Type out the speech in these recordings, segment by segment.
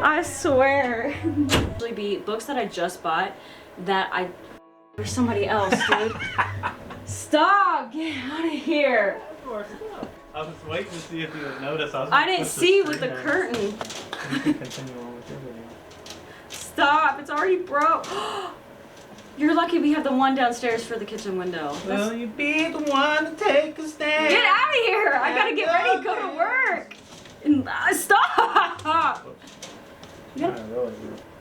I swear. Actually be books that I just bought that I for somebody else, dude. Stop! Get out of here. I was waiting to see if you would notice. I didn't see with the curtain. You can continue on with your video. Stop! It's already broke. You're lucky we have the one downstairs for the kitchen window. Will you be the one to take a stand? Get out of here! I gotta get ready to go to work. And, stop!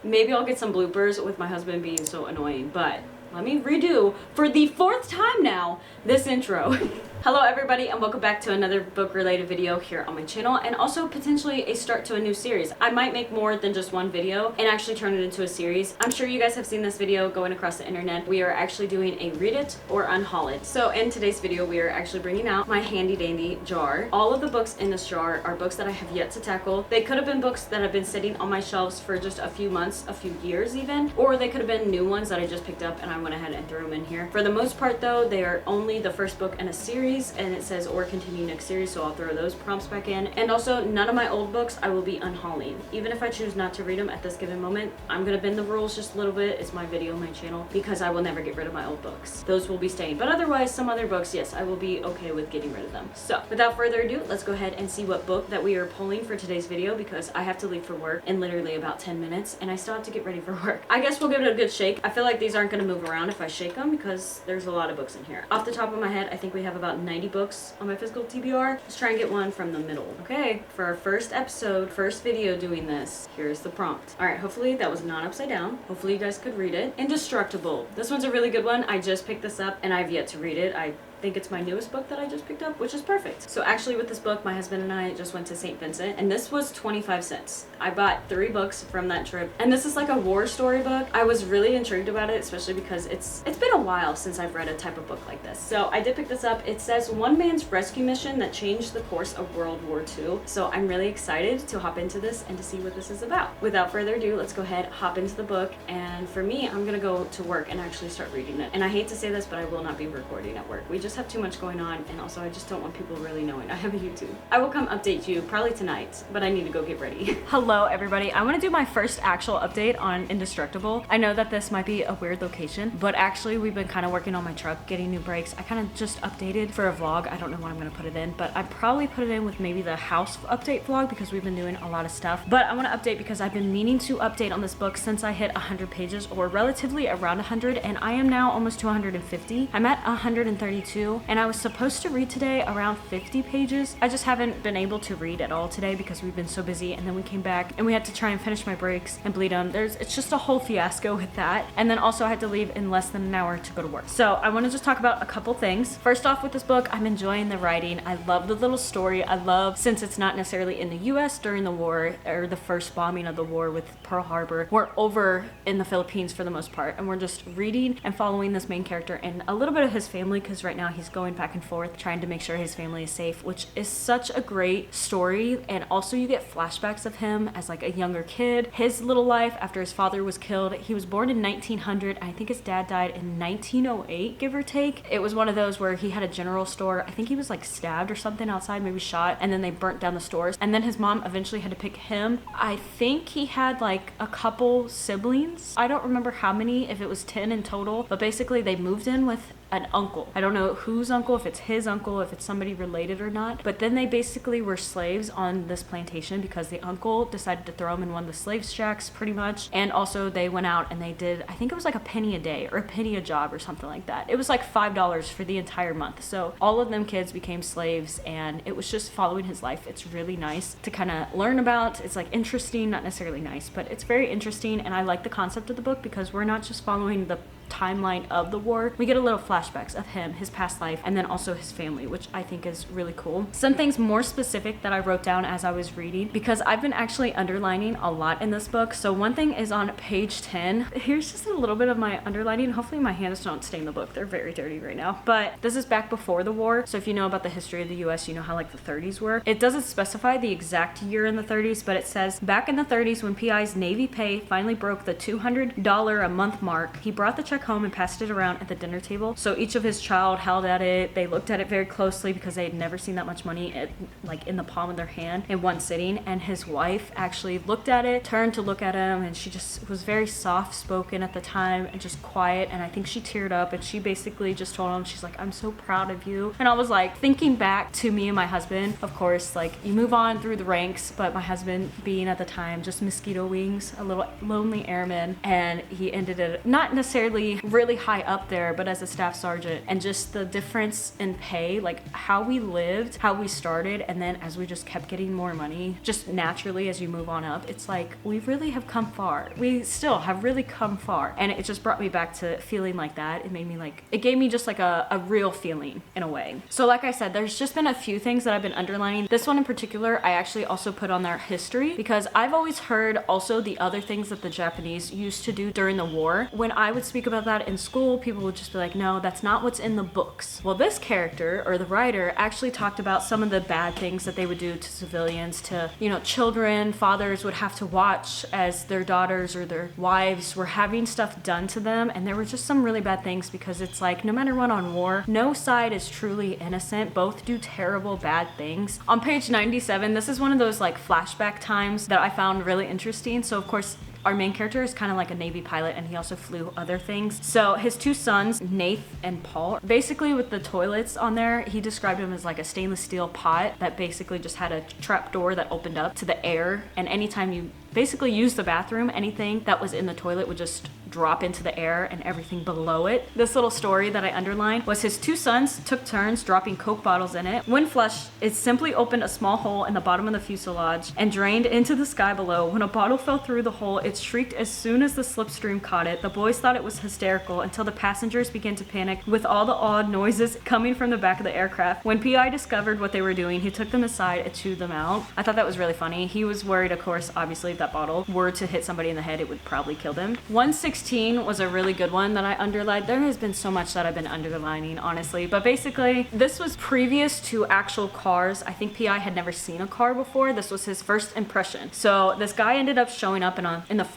Maybe I'll get some bloopers with my husband being so annoying, but let me redo for the 4th time now this intro. Hello everybody and welcome back to another book related video here on my channel, and also potentially a start to a new series. I might make more than just one video and actually turn it into a series. I'm sure you guys have seen this video going across the internet. We are actually doing a read it or unhaul it. So in today's video we are actually bringing out my handy dandy jar. All of the books in this jar are books that I have yet to tackle. They could have been books that have been sitting on my shelves for just a few months, a few years even, or they could have been new ones that I just picked up and I went ahead and threw them in here. For the most part though, they are only the first book in a series, and it says or continue next series, so I'll throw those prompts back in. And also none of my old books I will be unhauling. Even if I choose not to read them at this given moment, I'm gonna bend the rules just a little bit. It's my video, my channel, because I will never get rid of my old books. Those will be staying, but otherwise some other books, yes, I will be okay with getting rid of them. So without further ado, let's go ahead and see what book that we are pulling for today's video, because I have to leave for work in literally about 10 minutes and I still have to get ready for work. I guess we'll give it a good shake. I feel like these aren't gonna move around if I shake them because there's a lot of books in here. Off the top of my head, I think we have about 90 books on my physical TBR. Let's try and get one from the middle. Okay, for our first episode, first video doing this, here's the prompt. All right, hopefully that was not upside down. Hopefully you guys could read it. Indestructible. This one's a really good one. I just picked this up and I've yet to read it. I think it's my newest book that I just picked up, which is perfect. So actually with this book, my husband and I just went to St. Vincent and this was 25 cents. I bought 3 books from that trip, and this is like a war story book. I was really intrigued about it, especially because it's been a while since I've read a type of book like this. So I did pick this up. It says one man's rescue mission that changed the course of World War II. So I'm really excited to hop into this and to see what this is about. Without further ado, let's go ahead, hop into the book. And for me, I'm gonna go to work and actually start reading it. And I hate to say this, but I will not be recording at work. We just have too much going on, and also I just don't want people really knowing I have a YouTube. I will come update you probably tonight, but I need to go get ready. Hello everybody, I want to do my first actual update on Indestructible. I know that this might be a weird location, but actually we've been kind of working on my truck, getting new brakes. I kind of just updated for a vlog. I don't know when I'm going to put it in, but I probably put it in with maybe the house update vlog because we've been doing a lot of stuff. But I want to update because I've been meaning to update on this book since I hit 100 pages, or relatively around 100, and I am now almost to 150. I'm at 132 and I was supposed to read today around 50 pages. I just haven't been able to read at all today because we've been so busy, and then we came back and we had to try and finish my breaks and bleed them. It's just a whole fiasco with that. And then also I had to leave in less than an hour to go to work. So I want to just talk about a couple things. First off, with this book, I'm enjoying the writing. I love the little story. I love, since it's not necessarily in the US during the war or the first bombing of the war with Pearl Harbor, we're over in the Philippines for the most part, and we're just reading and following this main character and a little bit of his family, because right now he's going back and forth trying to make sure his family is safe, which is such a great story. And also you get flashbacks of him as like a younger kid, his little life after his father was killed. He was born in 1900. I think his dad died in 1908, give or take. It was one of those where he had a general store. I think he was like stabbed or something outside, maybe shot, and then they burnt down the stores. And then his mom eventually had to pick him. I think he had like a couple siblings. I don't remember how many, if it was 10 in total, but basically they moved in with an uncle. I don't know whose uncle, if it's his uncle, if it's somebody related or not, but then they basically were slaves on this plantation because the uncle decided to throw them in one of the slave shacks pretty much. And also they went out and they did, I think it was like a penny a day or a penny a job or something like that. It was like $5 for the entire month. So all of them kids became slaves, and it was just following his life. It's really nice to kind of learn about. It's like interesting, not necessarily nice, but it's very interesting. And I like the concept of the book because we're not just following the timeline of the war. We get a little flashbacks of him, his past life, and then also his family, which I think is really cool. Some things more specific that I wrote down as I was reading, because I've been actually underlining a lot in this book. So one thing is on page 10. Here's just a little bit of my underlining. Hopefully my hands don't stain the book. They're very dirty right now. But this is back before the war. So if you know about the history of the US, you know how like the 30s were. It doesn't specify the exact year in the 30s, but it says back in the 30s when PI's Navy pay finally broke the $200 a month mark, he brought the check home and passed it around at the dinner table. So each of his child held at it. They looked at it very closely because they had never seen that much money like in the palm of their hand in one sitting. And his wife actually looked at it, turned to look at him, and she just was very soft spoken at the time and just quiet. And I think she teared up, and she basically just told him, she's like, I'm so proud of you. And I was like, thinking back to me and my husband, of course, like you move on through the ranks, but my husband being at the time just mosquito wings, a little lonely airman, and he ended it not necessarily really high up there, but as a staff sergeant. And just the difference in pay, like how we lived, how we started, and then as we just kept getting more money, just naturally as you move on up, it's like we really have come far. We still have really come far. And it just brought me back to feeling like that. It made me like, it gave me just like a real feeling in a way. So like I said, there's just been a few things that I've been underlining. This one in particular, I actually also put on there history, because I've always heard also the other things that the Japanese used to do during the war. When I would speak about that in school, people would just be like, no, that's not what's in the books. Well, this character or the writer actually talked about some of the bad things that they would do to civilians, to, you know, children. Fathers would have to watch as their daughters or their wives were having stuff done to them. And there were just some really bad things, because it's like, no matter what on war, no side is truly innocent. Both do terrible bad things. On page 97, this is one of those like flashback times that I found really interesting. So of course, our main character is kind of like a Navy pilot, and he also flew other things. So his two sons, Nath and Paul, basically with the toilets on there, he described them as like a stainless steel pot that basically just had a trap door that opened up to the air. And anytime you basically use the bathroom, anything that was in the toilet would just drop into the air and everything below it. This little story that I underlined was his two sons took turns dropping Coke bottles in it. When flushed, it simply opened a small hole in the bottom of the fuselage and drained into the sky below. When a bottle fell through the hole, it shrieked as soon as the slipstream caught it. The boys thought it was hysterical until the passengers began to panic with all the odd noises coming from the back of the aircraft. When PI discovered what they were doing, he took them aside and chewed them out. I thought that was really funny. He was worried, of course, obviously, if that bottle were to hit somebody in the head, it would probably kill them. 116 was a really good one that I underlined. There has been so much that I've been underlining, honestly, but basically this was previous to actual cars. I think PI had never seen a car before. This was his first impression. So this guy ended up showing up in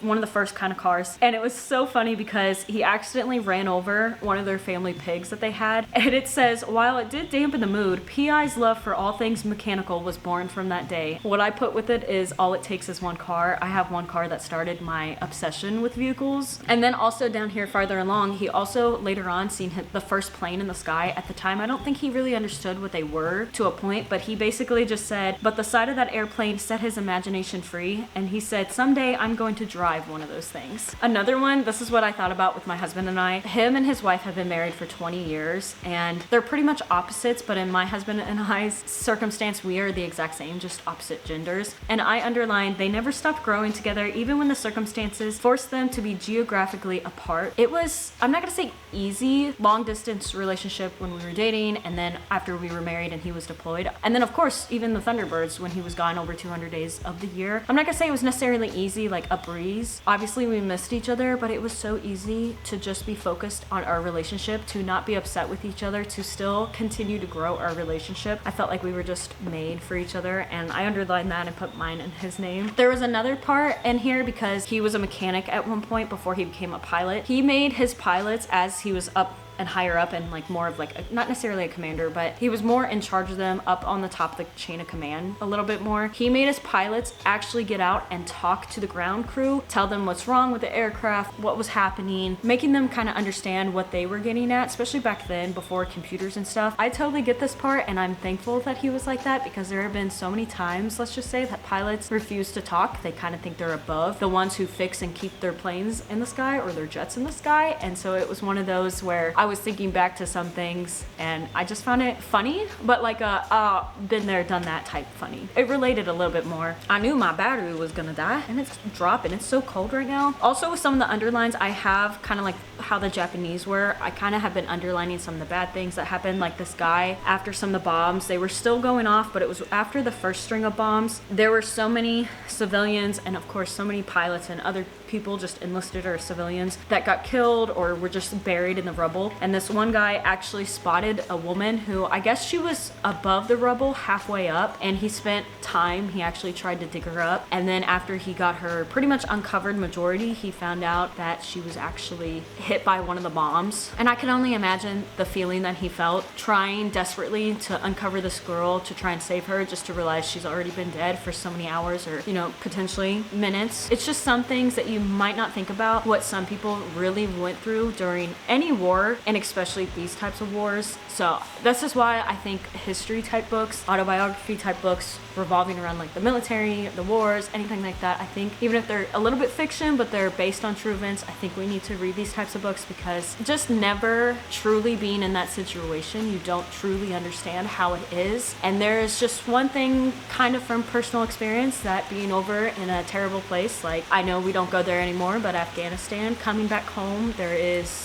one of the first kind of cars, and it was so funny because he accidentally ran over one of their family pigs that they had, and it says, while it did dampen the mood, PI's love for all things mechanical was born from that day. What I put with it is, all it takes is one car. I have one car that started my obsession with vehicles. And then also down here farther along, he also later on seen the first plane in the sky. At the time, I don't think he really understood what they were to a point, but he basically just said, but the sight of that airplane set his imagination free, and he said, someday I'm going to drive one of those things. Another one, this is what I thought about with my husband and I. Him and his wife have been married for 20 years, and they're pretty much opposites, but in my husband and I's circumstance, we are the exact same, just opposite genders. And I underlined, they never stopped growing together, even when the circumstances forced them to be geographically apart. It was, I'm not gonna say easy, long distance relationship when we were dating, and then after we were married and he was deployed. And then of course, even the Thunderbirds when he was gone over 200 days of the year. I'm not gonna say it was necessarily easy, like a breeze. Obviously we missed each other, but it was so easy to just be focused on our relationship, to not be upset with each other, to still continue to grow our relationship. I felt like we were just made for each other, and I underlined that and put mine and his name. There was another part in here because he was a mechanic at one point before he became a pilot. He made his pilots as he was up and higher up, and like more of like not necessarily a commander, but he was more in charge of them, up on the top of the chain of command a little bit more. He made his pilots actually get out and talk to the ground crew, tell them what's wrong with the aircraft, what was happening, making them kind of understand what they were getting at, especially back then before computers and stuff. I totally get this part, and I'm thankful that he was like that, because there have been so many times, let's just say, that pilots refuse to talk. They kind of think they're above the ones who fix and keep their planes in the sky or their jets in the sky. And so it was one of those where I was thinking back to some things and I just found it funny, but like a been there, done that type funny. It related a little bit more. I knew my battery was gonna die, and it's dropping. It's so cold right now. Also with some of the underlines, I have kind of like how the Japanese were. I kind of have been underlining some of the bad things that happened, like this guy, after some of the bombs, they were still going off, but it was after the first string of bombs. There were so many civilians, and of course so many pilots and other people, just enlisted or civilians, that got killed or were just buried in the rubble. and this one guy actually spotted a woman who, I guess she was above the rubble halfway up, and he spent time, he actually tried to dig her up, and then after he got her pretty much uncovered majority, he found out that she was actually hit by one of the bombs. And I can only imagine the feeling that he felt trying desperately to uncover this girl to try and save her, just to realize she's already been dead for so many hours, or, you know, potentially minutes. It's just some things that you might not think about, what some people really went through during any war, and especially these types of wars. So this is why I think history type books, autobiography type books revolving around like the military, the wars, anything like that, I think even if they're a little bit fiction but they're based on true events, I think we need to read these types of books, because just never truly being in that situation, you don't truly understand how it is. And there's just one thing kind of from personal experience, that being over in a terrible place, like I know we don't go there anymore, but Afghanistan, coming back home,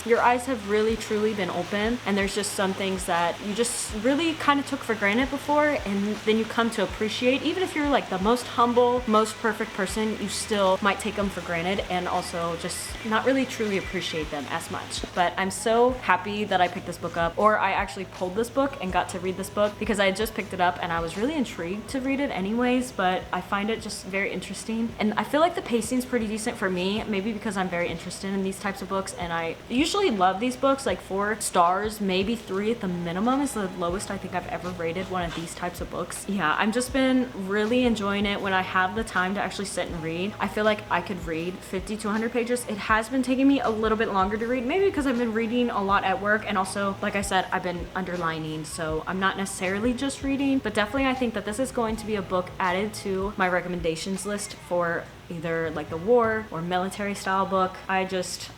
your eyes have really truly been open, and there's just some things that you just really kind of took for granted before, and then you come to appreciate. Even if you're like the most humble, most perfect person, you still might take them for granted, and also just not really truly appreciate them as much. But I'm so happy that I picked this book up, or I actually pulled this book and got to read this book, because I had just picked it up and I was really intrigued to read it anyways, but I find it just very interesting, and I feel like the pacing's pretty decent for me, maybe because I'm very interested in these types of books, and I usually love these books. Like 4 stars, maybe 3 at the minimum is the lowest I think I've ever rated one of these types of books. Yeah, I've just been really enjoying it. When I have the time to actually sit and read, I feel like I could read 50 to 100 pages. It has been taking me a little bit longer to read, maybe because I've been reading a lot at work, and also, like I said, I've been underlining, so I'm not necessarily just reading, but definitely I think that this is going to be a book added to my recommendations list for either like the war or military style book. I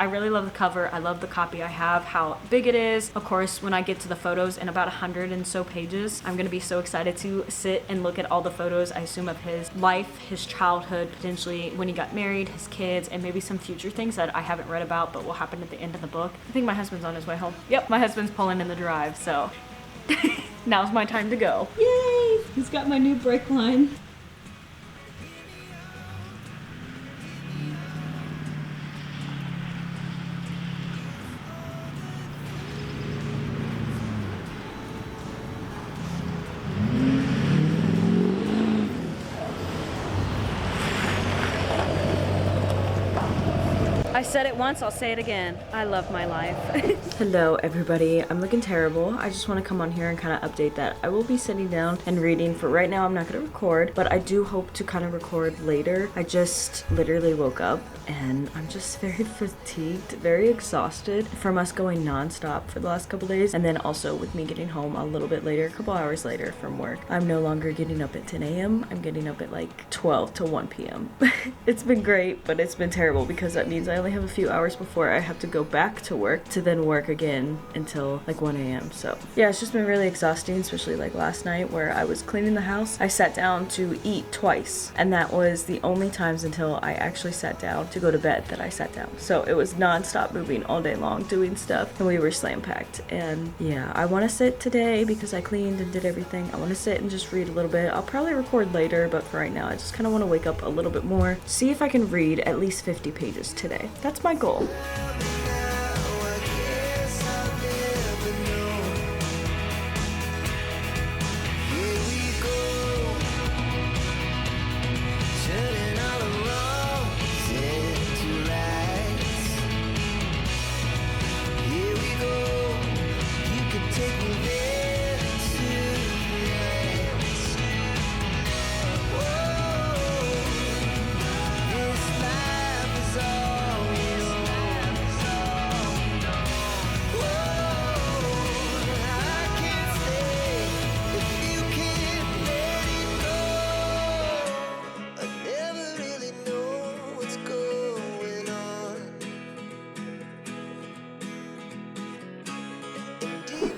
really love the cover. I love the copy I have, how big it is. Of course, when I get to the photos in about 100 and so pages, I'm gonna be so excited to sit and look at all the photos, I assume, of his life, his childhood, potentially when he got married, his kids, and maybe some future things that I haven't read about but will happen at the end of the book. I think my husband's on his way home. Yep, my husband's pulling in the drive, so now's my time to go. Yay! He's got my new brake line. I said it once, I'll say it again. I love my life. Hello everybody, I'm looking terrible. I just want to come on here and kind of update that I will be sitting down and reading. For right now I'm not going to record, but I do hope to kind of record later. I just literally woke up and I'm just very fatigued, very exhausted from us going non-stop for the last couple days, and then also with me getting home a little bit later, a couple hours later from work. I'm no longer getting up at 10 a.m. I'm getting up at like 12 to 1 p.m. It's been great, but it's been terrible because that means I only have a few hours before I have to go back to work to then work again until like 1 a.m. So yeah, it's just been really exhausting, especially like last night where I was cleaning the house. I sat down to eat twice, and that was the only times until I actually sat down to go to bed that I sat down. So it was non-stop moving all day long doing stuff, and we were slam packed. And yeah, I want to sit today because I cleaned and did everything. I want to sit and just read a little bit. I'll probably record later, but for right now I just kind of want to wake up a little bit more, see if I can read at least 50 pages today. That's my goal.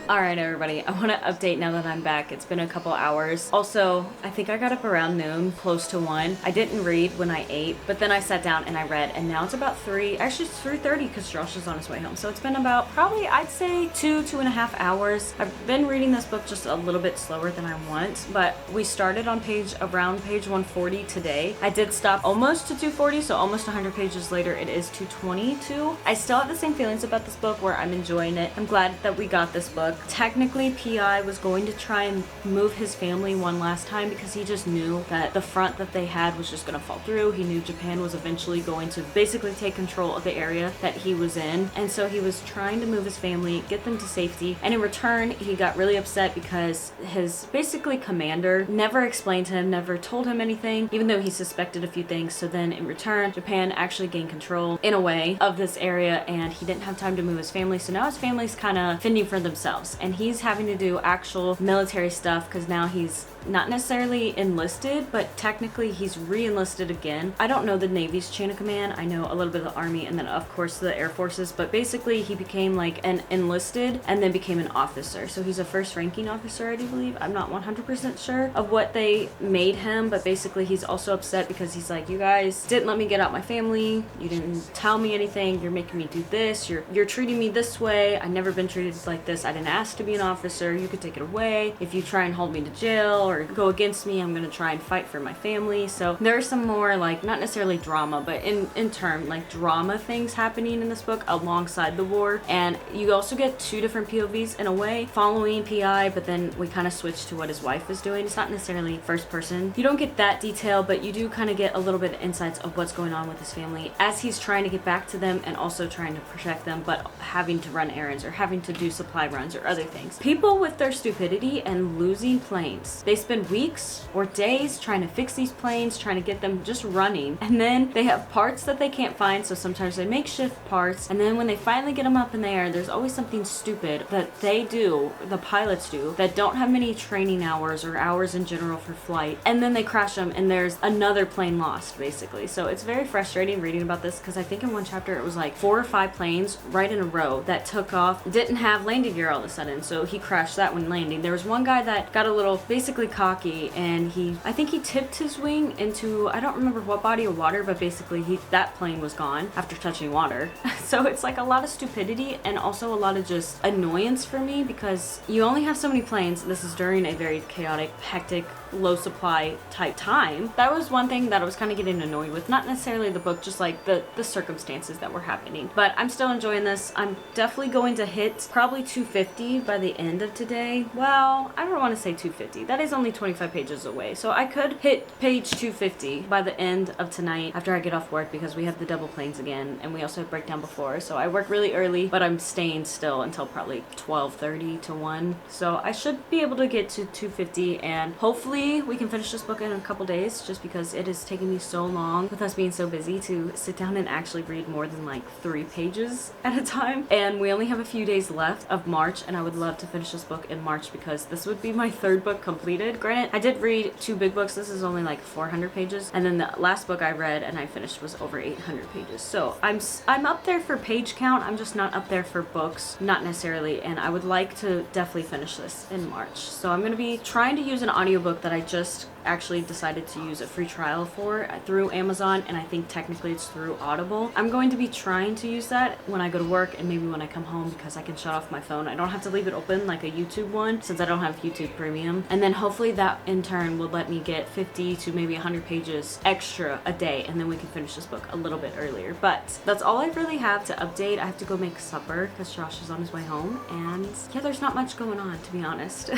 Alright everybody, I want to update now that I'm back. It's been a couple hours. Also, I think I got up around noon, close to 1. I didn't read when I ate, but then I sat down and I read, and now it's about 3, actually it's 3:30 because Josh is on his way home. So it's been about probably, I'd say 2.5 hours. I've been reading this book just a little bit slower than I want, but we started on around page 140 today. I did stop almost to 240, so almost 100 pages later it is 222. I still have the same feelings about this book where I'm enjoying it. I'm glad that we got this book. Technically, P.I. was going to try and move his family one last time because he just knew that the front that they had was just going to fall through. He knew Japan was eventually going to basically take control of the area that he was in, and so he was trying to move his family, get them to safety, and in return he got really upset because his basically commander never explained to him, never told him anything, even though he suspected a few things. So then in return, Japan actually gained control in a way of this area, and he didn't have time to move his family, so now his family's kind of fending for themselves, and he's having to do actual military stuff because now he's not necessarily enlisted, but technically he's re-enlisted again. I don't know the Navy's chain of command. I know a little bit of the Army and then of course the Air Forces, but basically he became like an enlisted and then became an officer. So he's a first ranking officer, I do believe. I'm not 100% sure of what they made him, but basically he's also upset because he's like, you guys didn't let me get out my family. You didn't tell me anything. You're making me do this. You're treating me this way. I've never been treated like this. I didn't ask to be an officer. You could take it away. If you try and hold me to jail or go against me, I'm gonna try and fight for my family. So there's some more, like, not necessarily drama, but in term like drama things happening in this book alongside the war. And you also get 2 different POVs in a way, following P.I., but then we kind of switch to what his wife is doing. It's not necessarily first person. You don't get that detail, but you do kind of get a little bit of insights of what's going on with his family as he's trying to get back to them and also trying to protect them, but having to run errands or having to do supply runs or other things. People with their stupidity and losing planes, they spend weeks or days trying to fix these planes, trying to get them just running, and then they have parts that they can't find, so sometimes they make shift parts, and then when they finally get them up in the air, there's always something stupid that they do, the pilots do, that don't have many training hours or hours in general for flight, and then they crash them and there's another plane lost, basically. So it's very frustrating reading about this because I think in one chapter it was like 4 or 5 planes right in a row that took off, didn't have landing gear all of a sudden, so he crashed that when landing. There was one guy that got a little basically cocky, and I think he tipped his wing into, I don't remember what body of water, but basically that plane was gone after touching water. So it's like a lot of stupidity and also a lot of just annoyance for me because you only have so many planes. This is during a very chaotic, hectic, low supply type time. That was one thing that I was kind of getting annoyed with, not necessarily the book, just like the circumstances that were happening. But I'm still enjoying this. I'm definitely going to hit probably 250 by the end of today. Well, I don't want to say 250. That is only 25 pages away. So I could hit page 250 by the end of tonight after I get off work because we have the double planes again and we also have breakdown before. So I work really early, but I'm staying still until probably 12:30 to 1. So I should be able to get to 250 and hopefully we can finish this book in a couple days, just because it is taking me so long with us being so busy to sit down and actually read more than like 3 pages at a time. And we only have a few days left of March, and I would love to finish this book in March because this would be my 3rd book completed. Granted, I did read 2 big books. This is only like 400 pages, and then the last book I read and I finished was over 800 pages. So I'm up there for page count. I'm just not up there for books, not necessarily, and I would like to definitely finish this in March. So I'm going to be trying to use an audiobook that I just actually decided to use a free trial for through Amazon, and I think technically it's through Audible. I'm going to be trying to use that when I go to work and maybe when I come home because I can shut off my phone. I don't have to leave it open like a YouTube one since I don't have YouTube Premium. And then hopefully that in turn will let me get 50 to maybe 100 pages extra a day, and then we can finish this book a little bit earlier. But that's all I really have to update. I have to go make supper because Josh is on his way home, and yeah, there's not much going on, to be honest.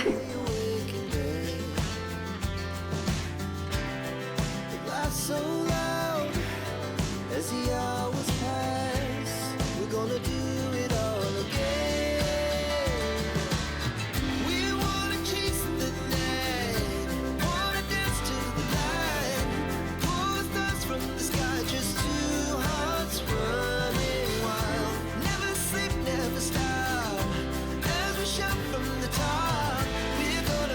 So loud as the hours pass, we're gonna do it all again. We wanna chase the night, wanna dance to the light, pull stars from the sky, just 2 hearts running wild. Never sleep, never stop, as we shout from the top. We're gonna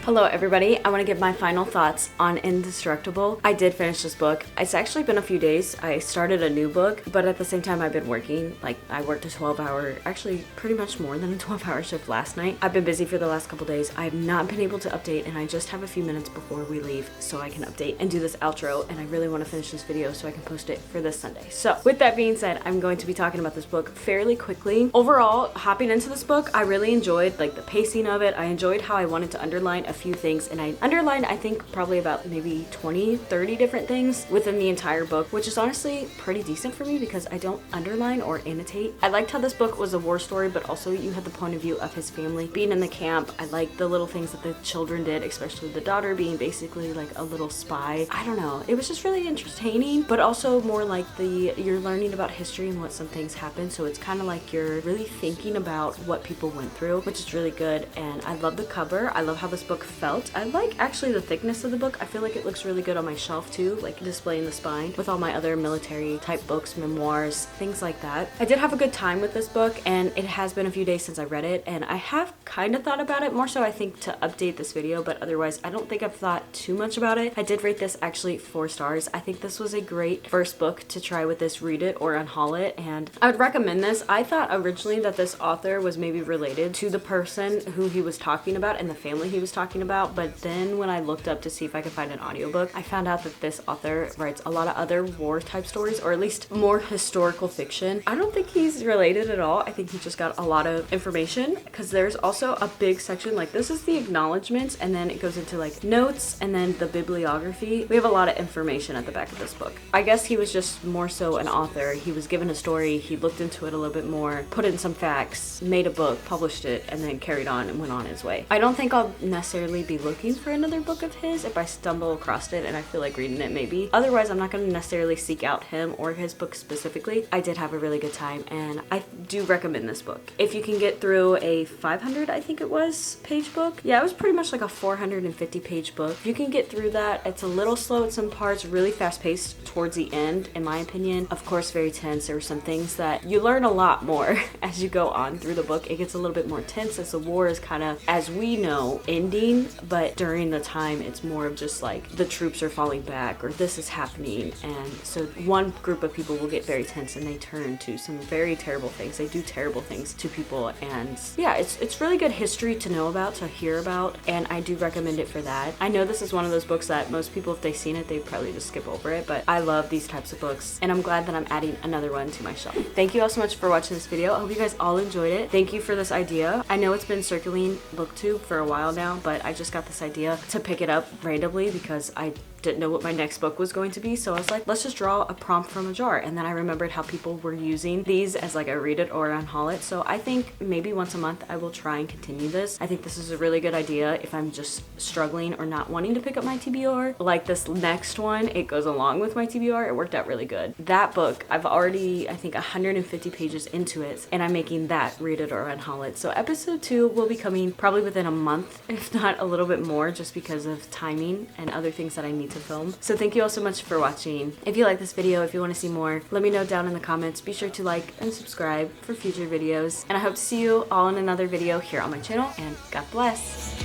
Hello everybody, I want to give my final thoughts on Indestructible. I did finish this book. It's actually been a few days. I started a new book, but at the same time I've been working. Like, I worked a 12-hour, actually pretty much more than a 12-hour shift last night. I've been busy for the last couple days. I've not been able to update, and I just have a few minutes before we leave so I can update and do this outro, and I really want to finish this video so I can post it for this Sunday. So with that being said, I'm going to be talking about this book fairly quickly. Overall, hopping into this book, I really enjoyed like the pacing of it. I enjoyed how I wanted to underline a few things, and I underlined I think probably about maybe 20-30 different things within the entire book, which is honestly pretty decent for me because I don't underline or annotate. I liked how this book was a war story, but also you had the point of view of his family being in the camp. I liked the little things that the children did, especially the daughter being basically like a little spy. I don't know, it was just really entertaining, but also more like you're learning about history and what some things happen, so it's kind of like you're really thinking about what people went through, which is really good. And I love the cover. I love how this book felt. I like actually the thickness of the book. I feel like it looks really good on my shelf too, like displaying the spine with all my other military type books, memoirs, things like that. I did have a good time with this book, and it has been a few days since I read it, and I have kind of thought about it more so I think to update this video, but otherwise I don't think I've thought too much about it. I did rate this actually 4 stars. I think this was a great first book to try with this read it or unhaul it, and I would recommend this. I thought originally that this author was maybe related to the person who he was talking about and the family he was talking about, but then when I looked up to see if I could find an audiobook, I found out that this author writes a lot of other war type stories, or at least more historical fiction. I don't think he's related at all. I think he just got a lot of information, because there's also a big section, like this is the acknowledgements, and then it goes into like notes and then the bibliography. We have a lot of information at the back of this book. I guess he was just more so an author. He was given a story, he looked into it a little bit more, put in some facts, made a book, published it, and then carried on and went on his way. I don't think I'll necessarily be looking for another book of his if I stumble across it and I feel like reading it maybe. Otherwise, I'm not going to necessarily seek out him or his book specifically. I did have a really good time, and I do recommend this book. If you can get through a 500, I think it was, page book. Yeah, it was pretty much like a 450 page book. If you can get through that, it's a little slow at some parts, really fast paced towards the end, in my opinion. Of course, very tense. There were some things that you learn a lot more as you go on through the book. It gets a little bit more tense as the war is kind of, as we know, ending, but during the time it's more of just like the troops are falling back or this is happening, and so one group of people will get very tense and they turn to some very terrible things. They do terrible things to people, and yeah, it's really good history to know about, to hear about, and I do recommend it for that. I know this is one of those books that most people, if they've seen it, they probably just skip over it, but I love these types of books, and I'm glad that I'm adding another one to my shelf. Thank you all so much for watching this video. I hope you guys all enjoyed it. Thank you for this idea. I know it's been circling BookTube for a while now, but I just got this idea to pick it up randomly because I didn't know what my next book was going to be, so I was like, let's just draw a prompt from a jar. And then I remembered how people were using these as like a read it or unhaul it, so I think maybe once a month I will try and continue this. I think this is a really good idea if I'm just struggling or not wanting to pick up my TBR. Like this next one, it goes along with my TBR. It worked out really good. That book, I've already, I think, 150 pages into it, and I'm making that read it or unhaul it. So episode 2 will be coming probably within a month, if not a little bit more, just because of timing and other things that I need to film. So thank you all so much for watching. If you like this video, if you want to see more, let me know down in the comments. Be sure to like and subscribe for future videos, and I hope to see you all in another video here on my channel, and God bless.